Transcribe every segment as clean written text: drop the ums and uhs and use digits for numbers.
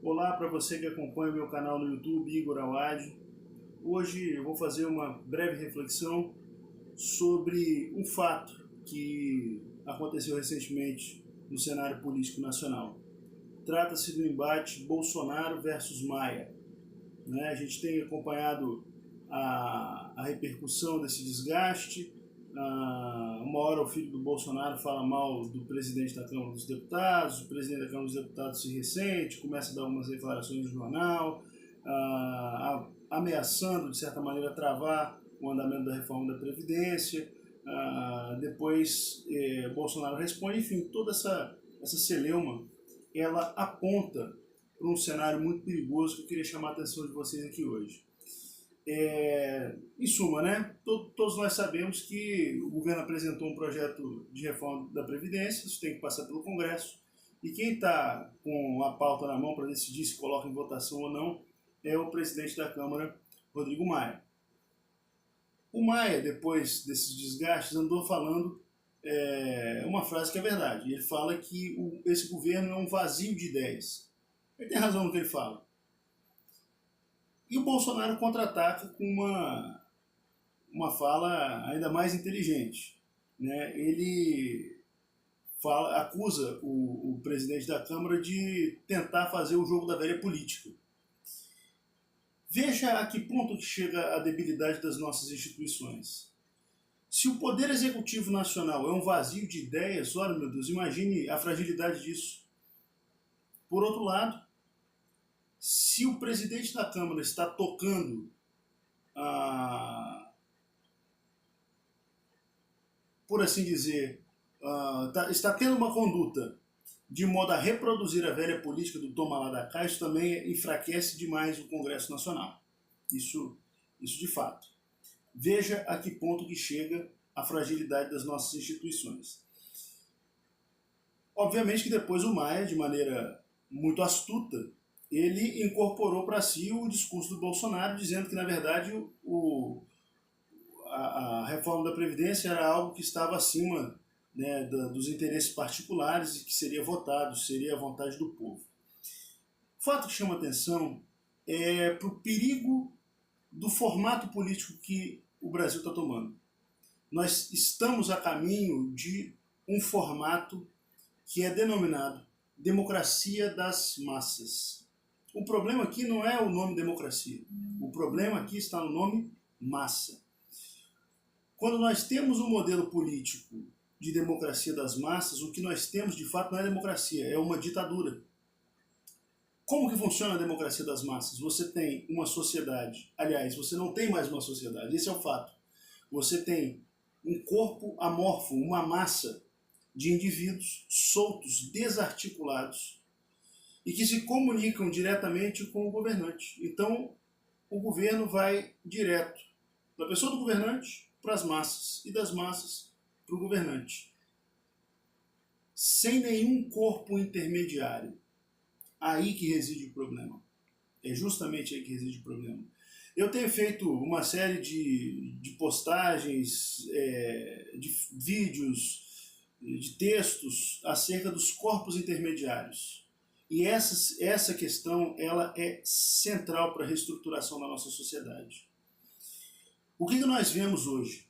Olá para você que acompanha o meu canal no YouTube, Igor Awad. Hoje eu vou fazer uma breve reflexão sobre um fato que aconteceu recentemente no cenário político nacional. Trata-se do embate Bolsonaro versus Maia. A gente tem acompanhado a repercussão desse desgaste. Uma hora o filho do Bolsonaro fala mal do presidente da Câmara dos Deputados, o presidente da Câmara dos Deputados se ressente, começa a dar umas declarações no jornal, ameaçando, de certa maneira, travar o andamento da reforma da Previdência. Depois Bolsonaro responde. Enfim, toda essa celeuma, ela aponta para um cenário muito perigoso que eu queria chamar a atenção de vocês aqui hoje. Em suma, todos nós sabemos que o governo apresentou um projeto de reforma da Previdência, isso tem que passar pelo Congresso, e quem está com a pauta na mão para decidir se coloca em votação ou não é o presidente da Câmara, Rodrigo Maia. O Maia, depois desses desgastes, andou falando uma frase que é verdade. Ele fala que esse governo é um vazio de ideias. Ele tem razão no que ele fala. E o Bolsonaro contra-ataca com uma fala ainda mais inteligente. Ele acusa o presidente da Câmara de tentar fazer o jogo da velha política. Veja a que ponto que chega a debilidade das nossas instituições. Se o Poder Executivo Nacional é um vazio de ideias, olha, meu Deus, imagine a fragilidade disso. Por outro lado, se o presidente da Câmara está tocando por assim dizer, está tendo uma conduta de modo a reproduzir a velha política do toma lá da cá, isso também enfraquece demais o Congresso Nacional. Isso de fato. Veja a que ponto que chega a fragilidade das nossas instituições. Obviamente que depois o Maia, de maneira muito astuta, ele incorporou para si o discurso do Bolsonaro, dizendo que, na verdade, a reforma da Previdência era algo que estava acima dos interesses particulares e que seria votado, seria a vontade do povo. O fato que chama atenção é para o perigo do formato político que o Brasil está tomando. Nós estamos a caminho de um formato que é denominado democracia das massas. O problema aqui não é o nome democracia. O problema aqui está no nome massa. Quando nós temos um modelo político de democracia das massas, o que nós temos de fato não é democracia, é uma ditadura. Como que funciona a democracia das massas? Você tem uma sociedade, aliás, você não tem mais uma sociedade, esse é o fato. Você tem um corpo amorfo, uma massa de indivíduos soltos, desarticulados, e que se comunicam diretamente com o governante. Então, o governo vai direto da pessoa do governante para as massas, e das massas para o governante, sem nenhum corpo intermediário. Aí que reside o problema. É justamente aí que reside o problema. Eu tenho feito uma série de postagens, de vídeos, de textos acerca dos corpos intermediários. E essa questão ela é central para a reestruturação da nossa sociedade. O que nós vemos hoje?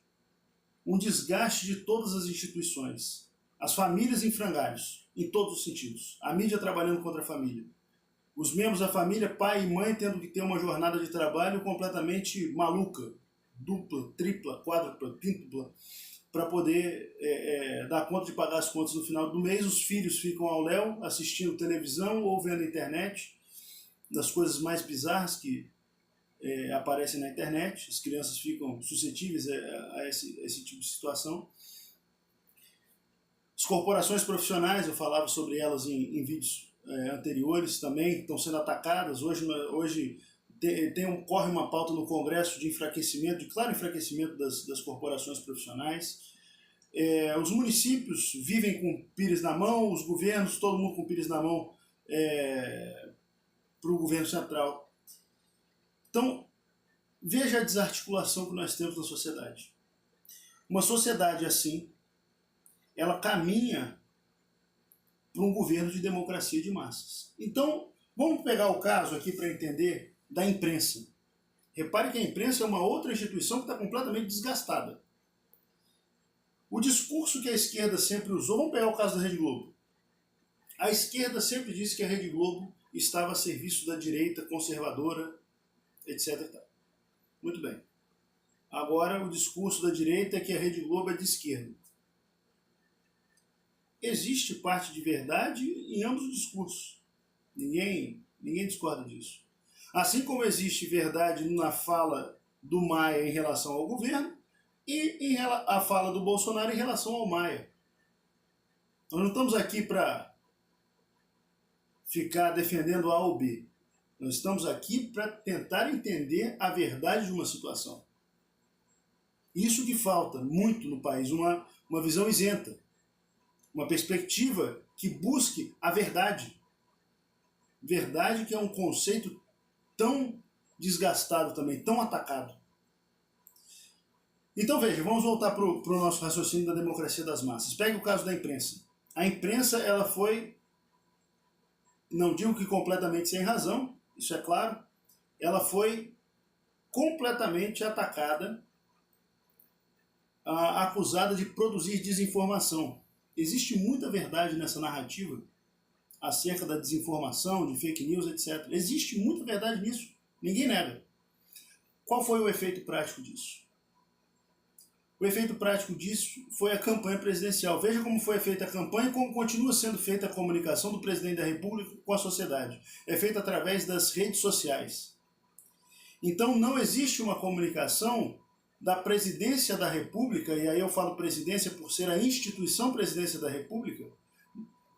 Um desgaste de todas as instituições. As famílias em frangalhos, em todos os sentidos. A mídia trabalhando contra a família. Os membros da família, pai e mãe, tendo que ter uma jornada de trabalho completamente maluca. Dupla, tripla, quádrupla, quíntupla, para poder dar conta de pagar as contas no final do mês. Os filhos ficam ao léu, assistindo televisão ou vendo a internet, das coisas mais bizarras que aparecem na internet. As crianças ficam suscetíveis a esse tipo de situação. As corporações profissionais, eu falava sobre elas em vídeos anteriores também, estão sendo atacadas. Hoje corre uma pauta no Congresso de enfraquecimento, de claro enfraquecimento das corporações profissionais. Os municípios vivem com pires na mão, os governos, todo mundo com pires na mão para o governo central. Então, veja a desarticulação que nós temos na sociedade. Uma sociedade assim, ela caminha para um governo de democracia de massas. Então, Vamos pegar o caso aqui para entender da imprensa. Repare que a imprensa é uma outra instituição que está completamente desgastada. O discurso que a esquerda sempre usou, vamos pegar o caso da Rede Globo. A esquerda sempre disse que a Rede Globo estava a serviço da direita conservadora, etc. Muito bem. Agora o discurso da direita é que a Rede Globo é de esquerda. Existe parte de verdade em ambos os discursos. Ninguém discorda disso. Assim como existe verdade na fala do Maia em relação ao governo e a fala do Bolsonaro em relação ao Maia. Nós não estamos aqui para ficar defendendo A ou B. Nós estamos aqui para tentar entender a verdade de uma situação. Isso que falta muito no país, uma visão isenta, uma perspectiva que busque a verdade. Verdade que é um conceito tão desgastado também, tão atacado. Então veja, vamos voltar para o nosso raciocínio da democracia das massas. Pegue o caso da imprensa. A imprensa, ela foi, não digo que completamente sem razão, isso é claro, ela foi completamente atacada, acusada de produzir desinformação. Existe muita verdade nessa narrativa acerca da desinformação, de fake news, etc. Existe muita verdade nisso, ninguém nega. Qual foi o efeito prático disso? O efeito prático disso foi a campanha presidencial. Veja como foi feita a campanha e como continua sendo feita a comunicação do presidente da República com a sociedade. É feita através das redes sociais. Então não existe uma comunicação da presidência da República, e aí eu falo presidência por ser a instituição presidência da República,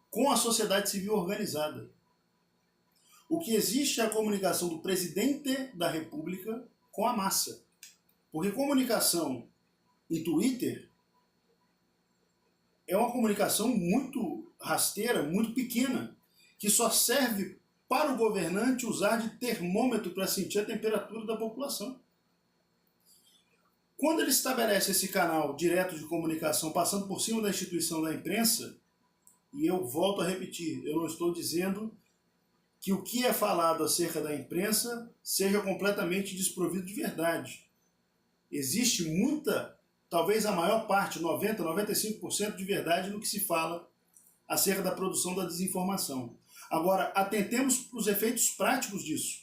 com a sociedade civil organizada. O que existe é a comunicação do presidente da República com a massa. Porque comunicação em Twitter é uma comunicação muito rasteira, muito pequena, que só serve para o governante usar de termômetro para sentir a temperatura da população. Quando ele estabelece esse canal direto de comunicação passando por cima da instituição da imprensa, e eu volto a repetir, eu não estou dizendo que o que é falado acerca da imprensa seja completamente desprovido de verdade. Existe muita, talvez a maior parte, 90%, 95% de verdade no que se fala acerca da produção da desinformação. Agora, atentemos para os efeitos práticos disso.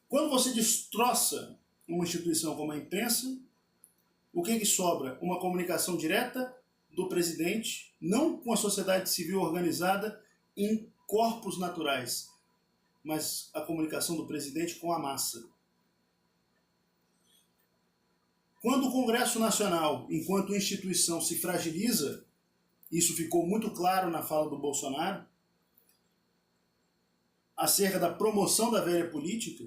Quando você destroça uma instituição como a imprensa, o que sobra? Uma comunicação direta do presidente, não com a sociedade civil organizada em corpos naturais, mas a comunicação do presidente com a massa. Quando o Congresso Nacional, enquanto instituição, se fragiliza, isso ficou muito claro na fala do Bolsonaro, acerca da promoção da velha política,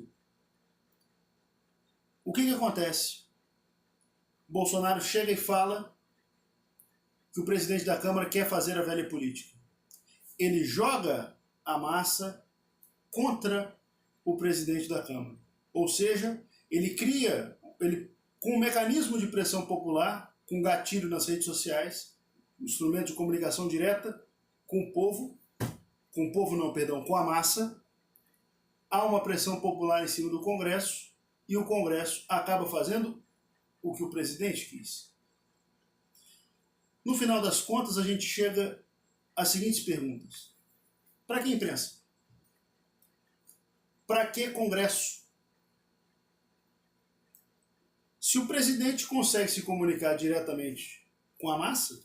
o que acontece? Bolsonaro chega e fala que o presidente da Câmara quer fazer a velha política. Ele joga a massa contra o presidente da Câmara. Ou seja, ele cria, com um mecanismo de pressão popular, com gatilho nas redes sociais, instrumento de comunicação direta com o povo, com a massa, há uma pressão popular em cima do Congresso e o Congresso acaba fazendo o que o presidente quis. No final das contas, a gente chega às seguintes perguntas. Para que imprensa? Para que Congresso? Se o presidente consegue se comunicar diretamente com a massa,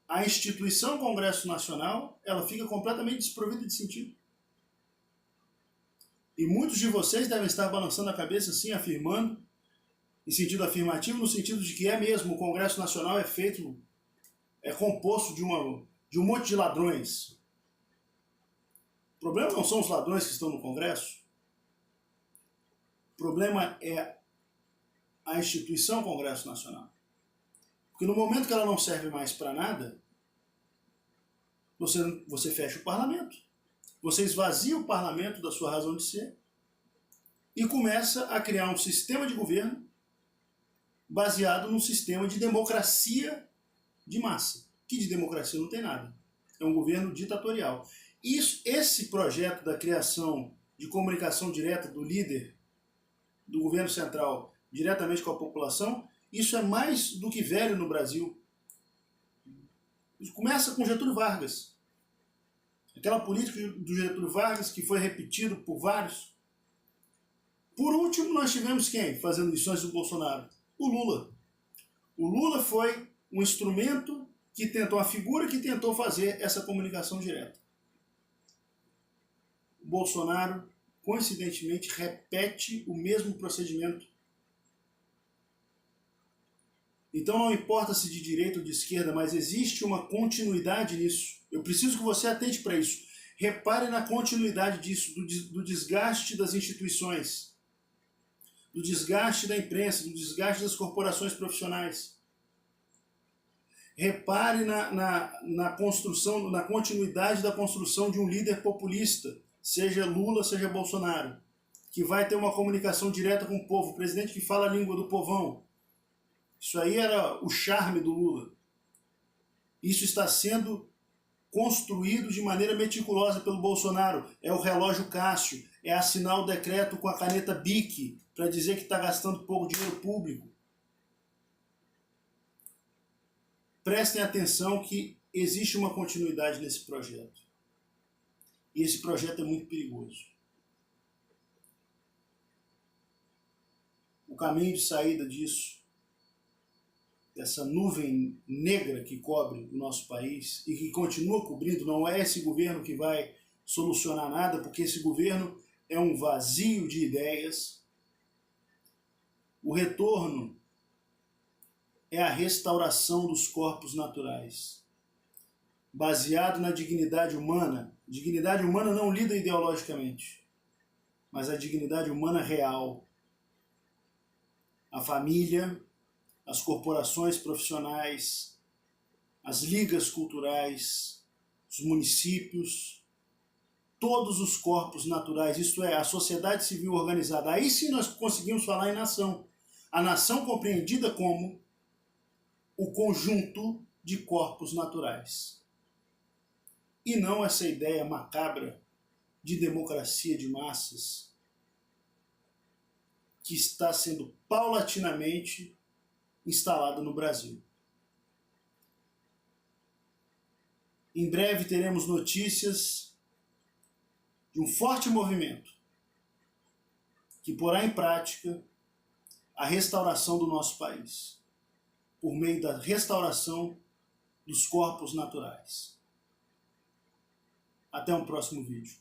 a instituição Congresso Nacional, ela fica completamente desprovida de sentido. E muitos de vocês devem estar balançando a cabeça assim, afirmando, em sentido afirmativo, no sentido de que é mesmo, o Congresso Nacional é composto de um monte de ladrões. O problema não são os ladrões que estão no Congresso. O problema é a instituição Congresso Nacional. Porque no momento que ela não serve mais para nada, você fecha o parlamento. Você esvazia o parlamento da sua razão de ser e começa a criar um sistema de governo baseado num sistema de democracia de massa, que de democracia não tem nada. é um governo ditatorial. Esse projeto da criação de comunicação direta do líder do governo central diretamente com a população, isso é mais do que velho no Brasil. Isso começa com Getúlio Vargas. Aquela política do Getúlio Vargas que foi repetido por vários. Por último, nós tivemos quem fazendo lições do Bolsonaro? O Lula. O Lula foi um instrumento que tentou, a figura que tentou fazer essa comunicação direta. O Bolsonaro, coincidentemente, repete o mesmo procedimento. Então não importa se de direita ou de esquerda, mas existe uma continuidade nisso. Eu preciso que você atente para isso. Repare na continuidade disso, do desgaste das instituições, do desgaste da imprensa, do desgaste das corporações profissionais. Repare na construção, na continuidade da construção de um líder populista, seja Lula, seja Bolsonaro, que vai ter uma comunicação direta com o povo, o presidente que fala a língua do povão. Isso aí era o charme do Lula. Isso está sendo construído de maneira meticulosa pelo Bolsonaro. É o relógio Cássio, é assinar o decreto com a caneta BIC para dizer que está gastando pouco dinheiro público. Prestem atenção que existe uma continuidade nesse projeto. E esse projeto é muito perigoso. O caminho de saída disso, dessa nuvem negra que cobre o nosso país e que continua cobrindo, não é esse governo que vai solucionar nada, porque esse governo é um vazio de ideias. O retorno é a restauração dos corpos naturais, baseado na dignidade humana. Dignidade humana não lida ideologicamente, mas a dignidade humana real. A família, as corporações profissionais, as ligas culturais, os municípios, todos os corpos naturais, isto é, a sociedade civil organizada. Aí sim nós conseguimos falar em nação. A nação compreendida como o conjunto de corpos naturais. E não essa ideia macabra de democracia de massas que está sendo paulatinamente instalada no Brasil. Em breve teremos notícias de um forte movimento que porá em prática a restauração do nosso país, por meio da restauração dos corpos naturais. Até um próximo vídeo.